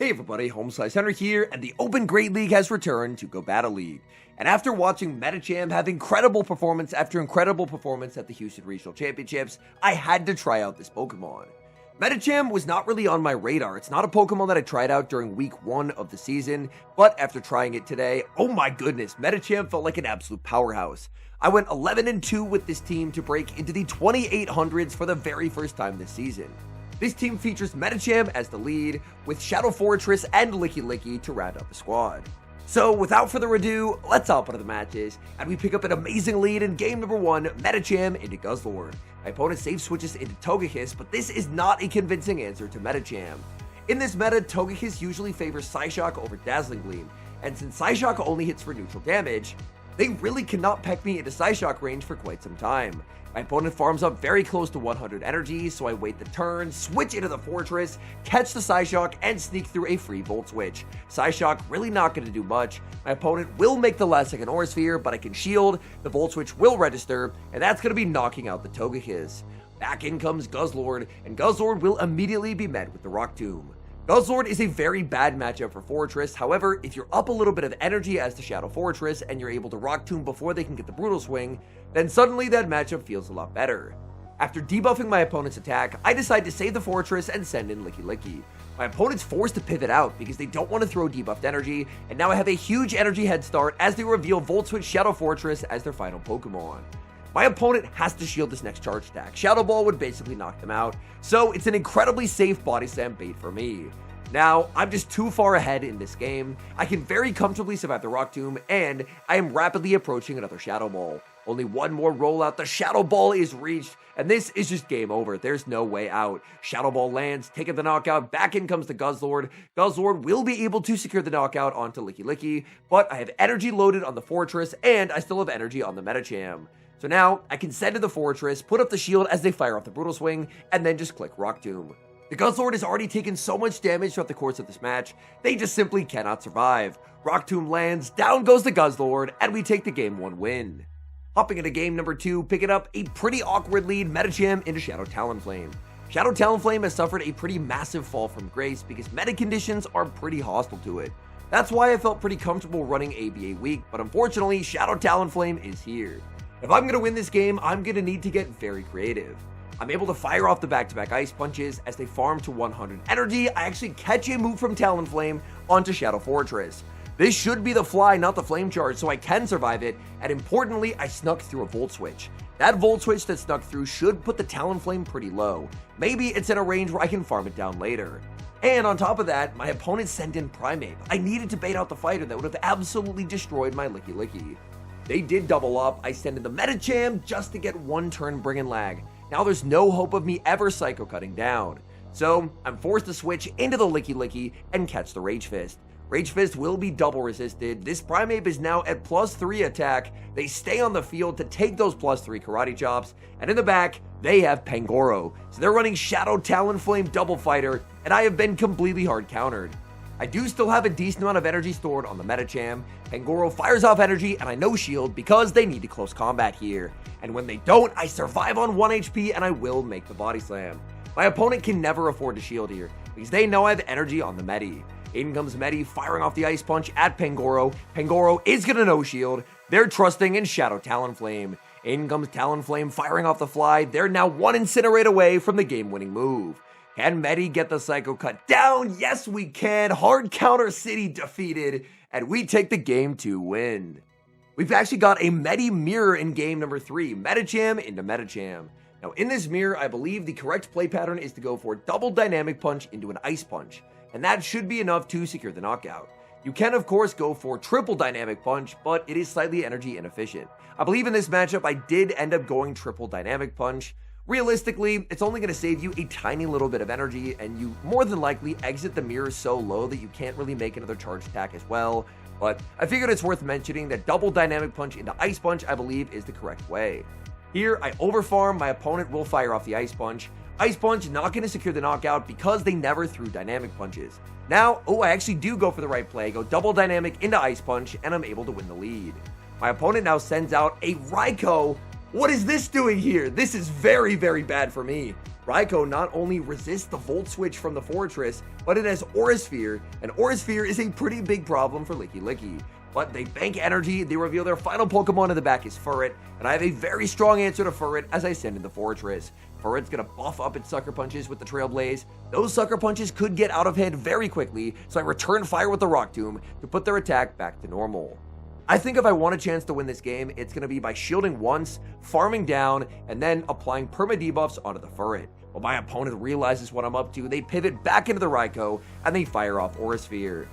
Hey everybody, HomeSliceHenry here, and the Open Great League has returned to Go Battle League. And after watching Medicham have incredible performance after incredible performance at the Houston Regional Championships, I had to try out this Pokemon. Medicham was not really on my radar. It's not a Pokemon that I tried out during week 1 of the season, but after trying it today, oh my goodness, Medicham felt like an absolute powerhouse. I went 11-2 with this team to break into the 2800s for the very first time this season. This team features Medicham as the lead, with Shadow Fortress and Licky to round out the squad. So without further ado, let's hop into the matches, and we pick up an amazing lead in game number 1, Medicham into Guzzlord. My opponent safe switches into Togekiss, but this is not a convincing answer to Medicham. In this meta, Togekiss usually favors Psyshock over Dazzling Gleam, and since Psyshock only hits for neutral damage, they really cannot peck me into Psyshock range for quite some time. My opponent farms up very close to 100 energy, so I wait the turn, switch into the Fortress, catch the Psyshock, and sneak through a free Volt Switch. Psyshock really not going to do much. My opponent will make the last second Aura Sphere, but I can shield, the Volt Switch will register, and that's going to be knocking out the Togekiss. Back in comes Guzzlord, and Guzzlord will immediately be met with the Rock Tomb. Guzzlord is a very bad matchup for Fortress. However, if you're up a little bit of energy as the Shadow Fortress and you're able to Rock Tomb before they can get the Brutal Swing, then suddenly that matchup feels a lot better. After debuffing my opponent's attack, I decide to save the Fortress and send in Licky. My opponent's forced to pivot out because they don't want to throw debuffed energy, and now I have a huge energy head start as they reveal Volt Switch Shadow Fortress as their final Pokemon. My opponent has to shield this next charge attack. Shadow Ball would basically knock them out, so it's an incredibly safe Body Slam bait for me. Now, I'm just too far ahead in this game. I can very comfortably survive the Rock Tomb, and I am rapidly approaching another Shadow Ball. Only one more rollout, the Shadow Ball is reached, and this is just game over. There's no way out. Shadow Ball lands, taking the knockout, back in comes the Guzzlord. Guzzlord will be able to secure the knockout onto Licky, but I have energy loaded on the Fortress, and I still have energy on the Medicham. So now, I can send to the Fortress, put up the shield as they fire off the Brutal Swing, and then just click Rock Tomb. The Guzzlord has already taken so much damage throughout the course of this match, they just simply cannot survive. Rock Tomb lands, down goes the Guzzlord, and we take the game 1 win. Hopping into game number 2, picking up a pretty awkward lead, Medicham into Shadow Talonflame. Shadow Talonflame has suffered a pretty massive fall from grace because meta conditions are pretty hostile to it. That's why I felt pretty comfortable running ABA weak, but unfortunately, Shadow Talonflame is here. If I'm going to win this game, I'm going to need to get very creative. I'm able to fire off the back-to-back Ice Punches as they farm to 100 energy. I actually catch a move from Talonflame onto Shadow Fortress. This should be the fly, not the flame charge, so I can survive it, and importantly, I snuck through a Volt Switch. That Volt Switch that snuck through should put the Talonflame pretty low. Maybe it's in a range where I can farm it down later. And on top of that, my opponent sent in Primeape. I needed to bait out the fighter that would have absolutely destroyed my Licky. They did double up. I sent in the Medicham just to get one turn bring and lag. Now there's no hope of me ever Psycho Cutting down. So I'm forced to switch into the Licky and catch the Rage Fist. Rage Fist will be double resisted. This Primeape is now at +3 attack. They stay on the field to take those +3 Karate Chops. And in the back, they have Pangoro. So they're running Shadow Talonflame Double Fighter, and I have been completely hard countered. I do still have a decent amount of energy stored on the Medicham. Pangoro fires off energy, and I no shield because they need to close combat here. And when they don't, I survive on 1 HP, and I will make the Body Slam. My opponent can never afford to shield here, because they know I have energy on the Medi. In comes Medi, firing off the Ice Punch at Pangoro. Pangoro is gonna no shield. They're trusting in Shadow Talonflame. In comes Talonflame, firing off the fly. They're now 1 Incinerate away from the game-winning move. Can Medi get the Psycho Cut down? Yes, we can. Hard Counter City defeated, and we take the game 2 win. We've actually got a Medi mirror in game number 3, Medicham into Medicham. Now, in this mirror, I believe the correct play pattern is to go for double Dynamic Punch into an Ice Punch, and that should be enough to secure the knockout. You can, of course, go for triple Dynamic Punch, but it is slightly energy inefficient. I believe in this matchup, I did end up going triple Dynamic Punch. Realistically, it's only going to save you a tiny little bit of energy, and you more than likely exit the mirror so low that you can't really make another charge attack as well. But I figured it's worth mentioning that double Dynamic Punch into Ice Punch, I believe, is the correct way. Here, I overfarm, my opponent will fire off the Ice Punch. Ice Punch not going to secure the knockout because they never threw Dynamic Punches. Now, I actually do go for the right play, go double Dynamic into Ice Punch, and I'm able to win the lead. My opponent now sends out a Raikou. What is this doing here? This is very, very bad for me. Raikou not only resists the Volt Switch from the Fortress, but it has Aura Sphere, and Aura Sphere is a pretty big problem for Licky Licky. But they bank energy, they reveal their final Pokemon in the back is Furret, and I have a very strong answer to Furret as I send in the Fortress. Furret's gonna buff up its Sucker Punches with the Trailblaze. Those Sucker Punches could get out of hand very quickly, so I return fire with the Rock Tomb to put their attack back to normal. I think if I want a chance to win this game, it's going to be by shielding once, farming down, and then applying perma debuffs onto the Furret. When my opponent realizes what I'm up to, they pivot back into the Raikou, and they fire off Aura Sphere.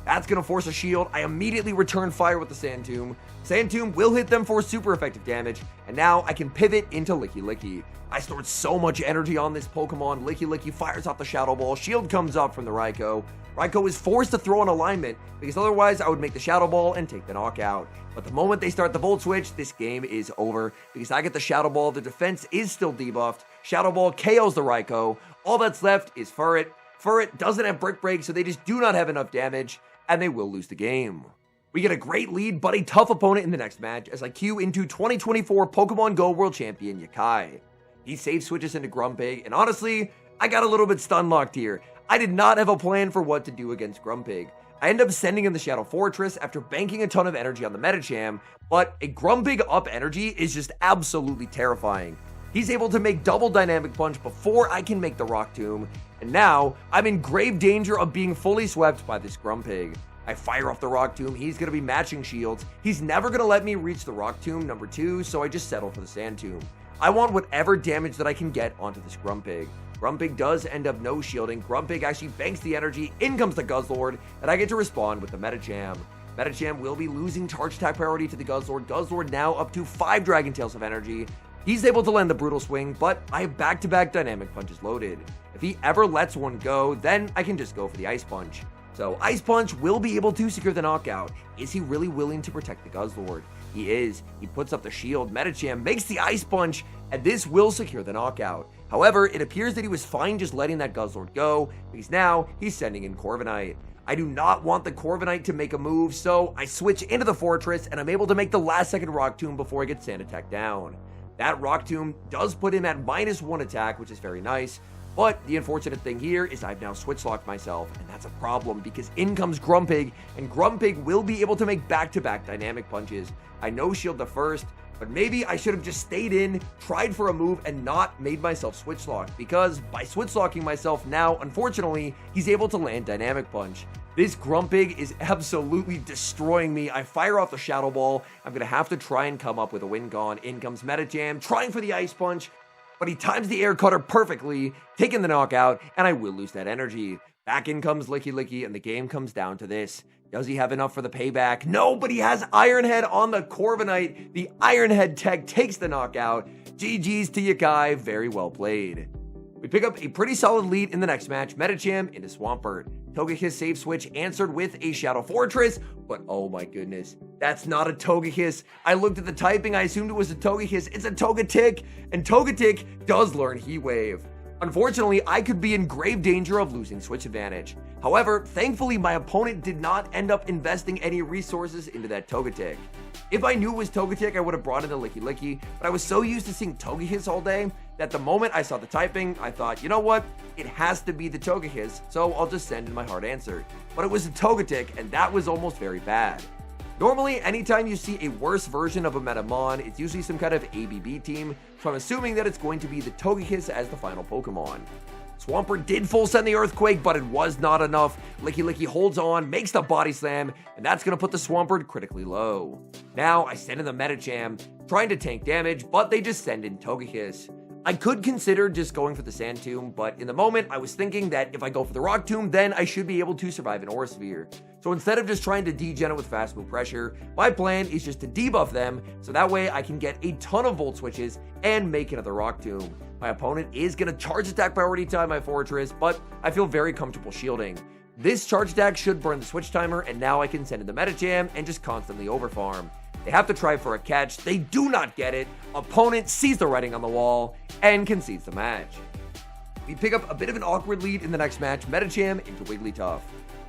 That's going to force a shield. I immediately return fire with the Sand Tomb. Sand Tomb will hit them for super effective damage, and now I can pivot into Licky Licky. I stored so much energy on this Pokemon. Licky Licky fires off the Shadow Ball. Shield comes up from the Raikou. Raikou is forced to throw an alignment because otherwise I would make the Shadow Ball and take the knockout. But the moment they start the Volt Switch, this game is over because I get the Shadow Ball. The defense is still debuffed. Shadow Ball KOs the Raikou. All that's left is Furret. Furret doesn't have Brick Break, so they just do not have enough damage, and they will lose the game. We get a great lead, but a tough opponent in the next match as I queue into 2024 Pokemon Go World Champion Yakai. He save switches into Grumpig, and honestly, I got a little bit stun locked here. I did not have a plan for what to do against Grumpig. I end up sending him the Shadow Fortress after banking a ton of energy on the Medicham, but a Grumpig up energy is just absolutely terrifying. He's able to make double Dynamic Punch before I can make the Rock Tomb, and now I'm in grave danger of being fully swept by this Grumpig. I fire off the Rock Tomb, he's going to be matching shields. He's never going to let me reach the Rock Tomb number 2, so I just settle for the Sand Tomb. I want whatever damage that I can get onto this Grumpig. Grumpig does end up no shielding. Grumpig actually banks the energy, in comes the Guzzlord, and I get to respond with the Medicham. Medicham will be losing charge attack priority to the Guzzlord. Guzzlord now up to 5 Dragon Tails of energy. He's able to land the Brutal Swing, but I have back-to-back Dynamic Punches loaded. If he ever lets one go, then I can just go for the Ice Punch. So Ice Punch will be able to secure the knockout. Is he really willing to protect the Guzzlord? He is. He puts up the shield. Medicham makes the Ice Punch, and this will secure the knockout. However, it appears that he was fine just letting that Guzzlord go, because now he's sending in Corviknight. I do not want the Corviknight to make a move, so I switch into the Fortress, and I'm able to make the last second Rock Tomb before I get Sand Attack down. That Rock Tomb does put him at -1 attack, which is very nice. But the unfortunate thing here is I've now switch locked myself, and that's a problem because in comes Grumpig, and Grumpig will be able to make back-to-back Dynamic Punches. I no shield the first, but maybe I should have just stayed in, tried for a move, and not made myself switch lock, because by switch locking myself now, unfortunately, he's able to land Dynamic Punch. This Grumpig is absolutely destroying me. I fire off the Shadow Ball. I'm going to have to try and come up with a win gone. In comes Medicham, trying for the Ice Punch, but he times the Air Cutter perfectly, taking the knockout, and I will lose that energy. Back in comes Licky Licky, and the game comes down to this. Does he have enough for the payback? No, but he has Iron Head on the Corviknight. The Iron Head tech takes the knockout. GG's to Yakai, very well played. We pick up a pretty solid lead in the next match. Medicham into Swampert. Togekiss save switch answered with a Shadow Fortress, but oh my goodness, that's not a Togekiss. I looked at the typing, I assumed it was a Togekiss. It's a Togetic, and Togetic does learn Heat Wave. Unfortunately, I could be in grave danger of losing switch advantage. However, thankfully, my opponent did not end up investing any resources into that Togetic. If I knew it was Togetic, I would have brought in the Licky Licky, but I was so used to seeing Togekiss all day that the moment I saw the typing, I thought, you know what? It has to be the Togekiss, so I'll just send in my hard answer. But it was a Togetic, and that was almost very bad. Normally, anytime you see a worse version of a Metamon, it's usually some kind of ABB team, so I'm assuming that it's going to be the Togekiss as the final Pokemon. Swampert did full send the Earthquake, but it was not enough. Licky Licky holds on, makes the Body Slam, and that's going to put the Swampert critically low. Now, I send in the Medicham, trying to tank damage, but they just send in Togekiss. I could consider just going for the Sand Tomb, but in the moment, I was thinking that if I go for the Rock Tomb, then I should be able to survive an Aura Sphere. So instead of just trying to degen it with Fast Move Pressure, my plan is just to debuff them, so that way I can get a ton of Volt Switches and make another Rock Tomb. My opponent is going to charge attack priority time my Fortress, but I feel very comfortable shielding. This charge attack should burn the switch timer, and now I can send in the Medicham and just constantly overfarm. They have to try for a catch. They do not get it. Opponent sees the writing on the wall and concedes the match. We pick up a bit of an awkward lead in the next match. Medicham into Wigglytuff.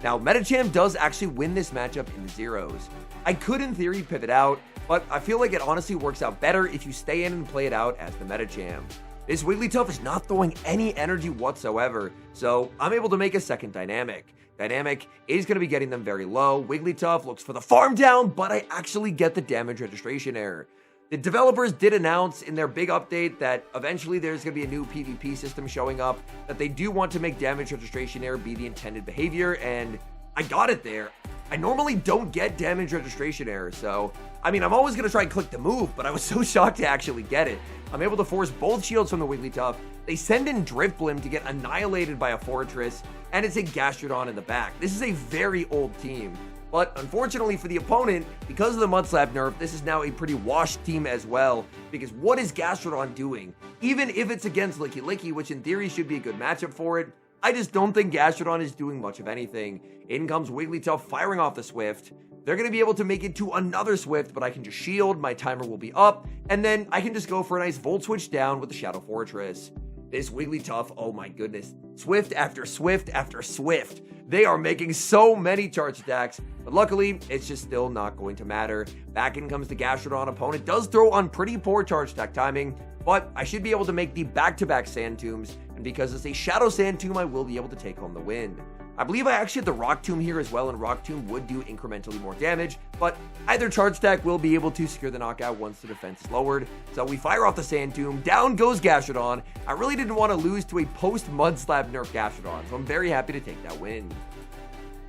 Now, Medicham does actually win this matchup in the zeros. I could, in theory, pivot out, but I feel like it honestly works out better if you stay in and play it out as the Medicham. This Wigglytuff is not throwing any energy whatsoever, so I'm able to make a second Dynamic. Dynamic is going to be getting them very low. Wigglytuff looks for the farm down, but I actually get the damage registration error. The developers did announce in their big update that eventually there's going to be a new PvP system showing up, that they do want to make damage registration error be the intended behavior, and I got it there. I normally don't get damage registration error, so, I mean, I'm always going to try and click the move, but I was so shocked to actually get it. I'm able to force both shields from the Wigglytuff. They send in Drifblim to get annihilated by a Fortress, and it's a Gastrodon in the back. This is a very old team. But unfortunately for the opponent, because of the Mud Slap nerf, this is now a pretty washed team as well. Because what is Gastrodon doing? Even if it's against Licky, which in theory should be a good matchup for it, I just don't think Gastrodon is doing much of anything. In comes Wigglytuff firing off the Swift. They're going to be able to make it to another Swift, but I can just shield, my timer will be up, and then I can just go for a nice Volt Switch down with the Shadow Fortress. This Wigglytuff, oh my goodness. Swift after Swift after Swift. They are making so many charge attacks, but luckily, it's just still not going to matter. Back in comes the Gastrodon. Opponent does throw on pretty poor charge attack timing, but I should be able to make the back-to-back Sand Tombs, and because it's a Shadow Sand Tomb, I will be able to take home the win. I believe I actually had the Rock Tomb here as well, and Rock Tomb would do incrementally more damage, but either charge attack will be able to secure the knockout once the defense is lowered. So we fire off the Sand Tomb, down goes Gastrodon. I really didn't want to lose to a post-Mud Slap nerf Gastrodon, so I'm very happy to take that win.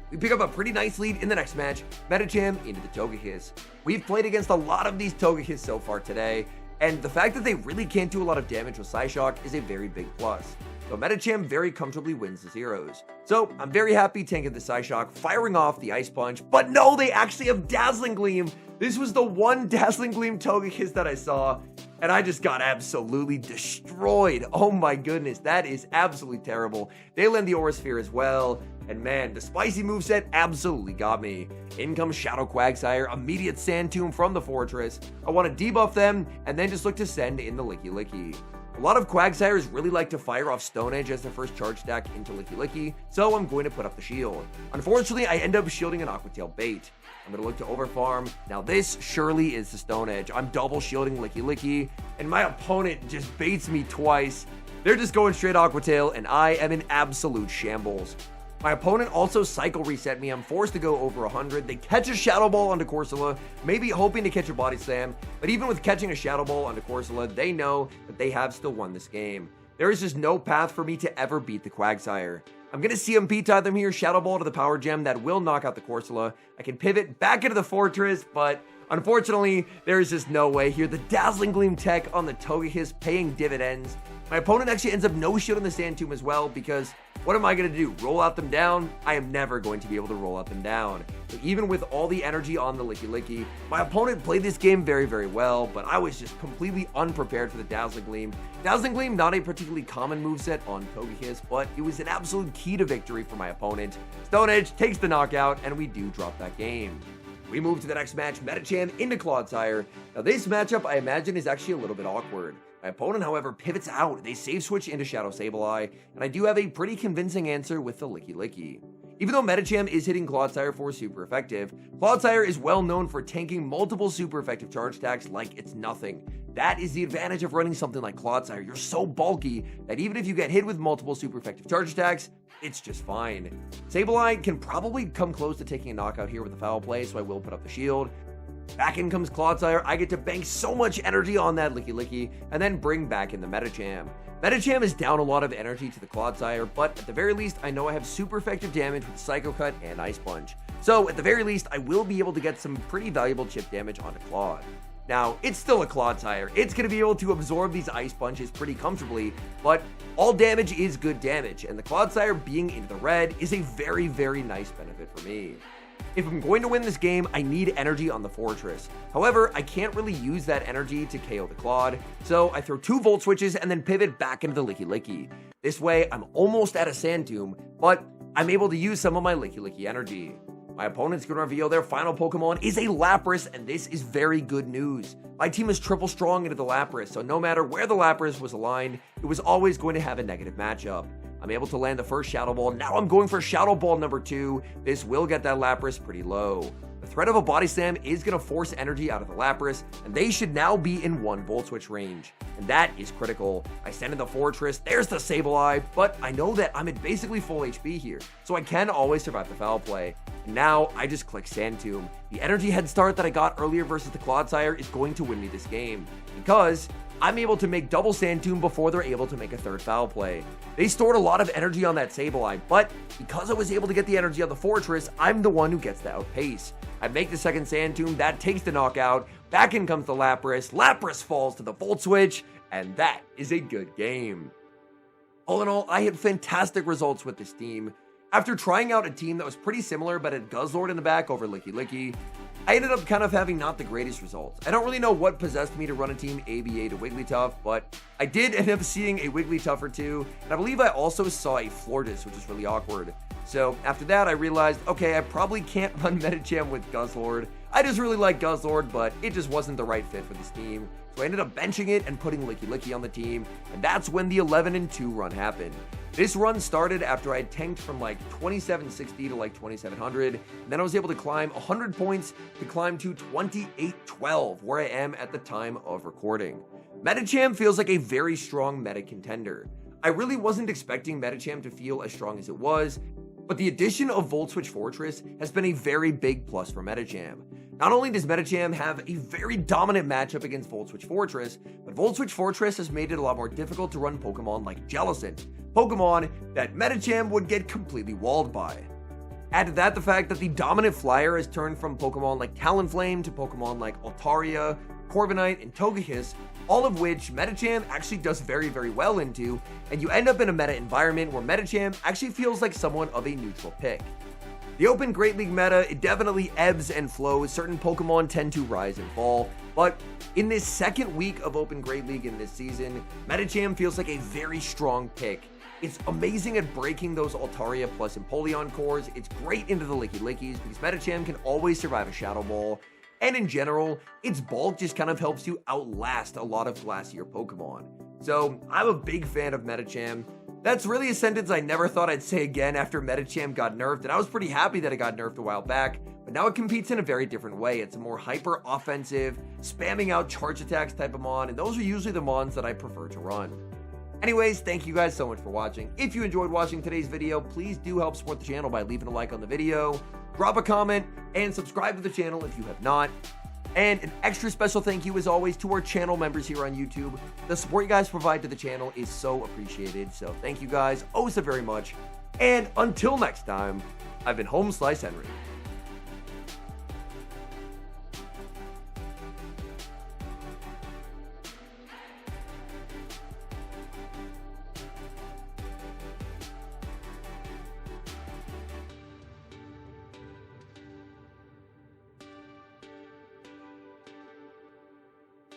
We pick up a pretty nice lead in the next match, Medicham into the Togekiss. We've played against a lot of these Togekiss so far today, and the fact that they really can't do a lot of damage with Psyshock is a very big plus. So Medicham very comfortably wins the zeros. So I'm very happy tanking the Psyshock, firing off the Ice Punch, but no, they actually have Dazzling Gleam. This was the one Dazzling Gleam Togekiss that I saw, and I just got absolutely destroyed. Oh my goodness, that is absolutely terrible. They land the Aura Sphere as well, and man, the spicy moveset absolutely got me. In comes Shadow Quagsire, immediate Sand Tomb from the Fortress. I want to debuff them, and then just look to send in the Licky. A lot of Quagsires really like to fire off Stone Edge as their first charge attack into Licky, so I'm going to put up the shield. Unfortunately, I end up shielding an Aqua Tail bait. I'm going to look to overfarm. Now this surely is the Stone Edge. I'm double shielding Licky, and my opponent just baits me twice. They're just going straight Aqua Tail, and I am in absolute shambles. My opponent also cycle reset me. I'm forced to go over 100. They catch a Shadow Ball onto Corsola, maybe hoping to catch a Body Slam, but even with catching a Shadow Ball onto Corsola, they know that they have still won this game. There is just no path for me to ever beat the Quagsire. I'm going to CMP tie them here, Shadow Ball to the Power Gem, that will knock out the Corsola. I can pivot back into the Fortress, but unfortunately, there is just no way here. The Dazzling Gleam tech on the Togekiss paying dividends. My opponent actually ends up no-shielding the Sand Tomb as well, because what am I going to do? Roll out them down? I am never going to be able to roll out them down. So even with all the energy on the Licky, my opponent played this game very, very well, but I was just completely unprepared for the Dazzling Gleam. Dazzling Gleam, not a particularly common moveset on Togekiss, but it was an absolute key to victory for my opponent. Stone Edge takes the knockout, and we do drop that game. We move to the next match, Medicham into Clodsire. Now this matchup, I imagine, is actually a little bit awkward. My opponent, however, pivots out. They save switch into Shadow Sableye, and I do have a pretty convincing answer with the Licky. Even though Medicham is hitting Clodsire for super effective, Clodsire is well known for tanking multiple super effective charge attacks like it's nothing. That is the advantage of running something like Clodsire. You're so bulky that even if you get hit with multiple super effective charge attacks, it's just fine. Sableye can probably come close to taking a knockout here with the foul play, so I will put up the shield. Back in comes Clodsire. I get to bank so much energy on that Licky, and then bring back in the Medicham. Medicham is down a lot of energy to the Clodsire, but at the very least, I know I have super effective damage with Psycho Cut and Ice Punch. So at the very least, I will be able to get some pretty valuable chip damage onto Claude. Now, it's still a Clodsire. It's going to be able to absorb these Ice Punches pretty comfortably, but all damage is good damage, and the Clodsire being into the red is a very, very nice benefit for me. If I'm going to win this game, I need energy on the Fortress. However, I can't really use that energy to KO the Claude, so I throw 2 Volt Switches and then pivot back into the Licky. This way, I'm almost at a Sand Tomb, but I'm able to use some of my Licky energy. My opponent's going to reveal their final Pokemon is a Lapras, and this is very good news. My team is triple strong into the Lapras, so no matter where the Lapras was aligned, it was always going to have a negative matchup. I'm able to land the first Shadow Ball. Now I'm going for Shadow Ball number 2. This will get that Lapras pretty low. The threat of a Body Slam is going to force energy out of the Lapras, and they should now be in 1 Volt Switch range. And that is critical. I send in the Fortress, there's the Sableye, but I know that I'm at basically full HP here, so I can always survive the Foul Play. And now I just click Sand Tomb. The energy head start that I got earlier versus the Clodsire is going to win me this game, because I'm able to make double Sand Tomb before they're able to make a third Foul Play. They stored a lot of energy on that Sableye, but because I was able to get the energy on the Fortress, I'm the one who gets the outpace. I make the second Sand Tomb, that takes the knockout, back in comes the Lapras, Lapras falls to the Volt Switch, and that is a good game. All in all, I had fantastic results with this team. After trying out a team that was pretty similar but had Guzzlord in the back over Licky Licky, I ended up kind of having not the greatest results. I don't really know what possessed me to run a team ABA to Wigglytuff, but I did end up seeing a Wigglytuff or two, and I believe I also saw a Florges, which is really awkward. So after that, I realized, okay, I probably can't run Medicham with Guzzlord. I just really like Guzzlord, but it just wasn't the right fit for this team. So I ended up benching it and putting Licky Licky on the team, and that's when the 11-2 run happened. This run started after I had tanked from like 2760 to like 2700, and then I was able to climb 100 points to climb to 2812, where I am at the time of recording. Medicham feels like a very strong meta contender. I really wasn't expecting Medicham to feel as strong as it was, but the addition of Volt Switch Fortress has been a very big plus for Medicham. Not only does Medicham have a very dominant matchup against Volt Switch Fortress, but Volt Switch Fortress has made it a lot more difficult to run Pokemon like Jellicent, Pokemon that Medicham would get completely walled by. Add to that the fact that the dominant flyer has turned from Pokemon like Talonflame to Pokemon like Altaria, Corviknight, and Togekiss, all of which Medicham actually does very, very well into, and you end up in a meta environment where Medicham actually feels like somewhat of a neutral pick. The Open Great League meta, it definitely ebbs and flows. Certain Pokemon tend to rise and fall, but in this second week of Open Great League in this season, Medicham feels like a very strong pick. It's amazing at breaking those Altaria plus Empoleon cores. It's great into the Licky Lickies because Medicham can always survive a Shadow Ball. And in general, its bulk just kind of helps you outlast a lot of glassier Pokemon. So I'm a big fan of Medicham. That's really a sentence I never thought I'd say again after Medicham got nerfed, and I was pretty happy that it got nerfed a while back, but now it competes in a very different way. It's a more hyper offensive, spamming out charge attacks type of mon, and those are usually the mons that I prefer to run. Anyways, thank you guys so much for watching. If you enjoyed watching today's video, please do help support the channel by leaving a like on the video, drop a comment, and subscribe to the channel if you have not. And an extra special thank you as always to our channel members here on YouTube. The support you guys provide to the channel is so appreciated, so thank you guys oh so very much. And until next time, I've been HomeSliceHenry.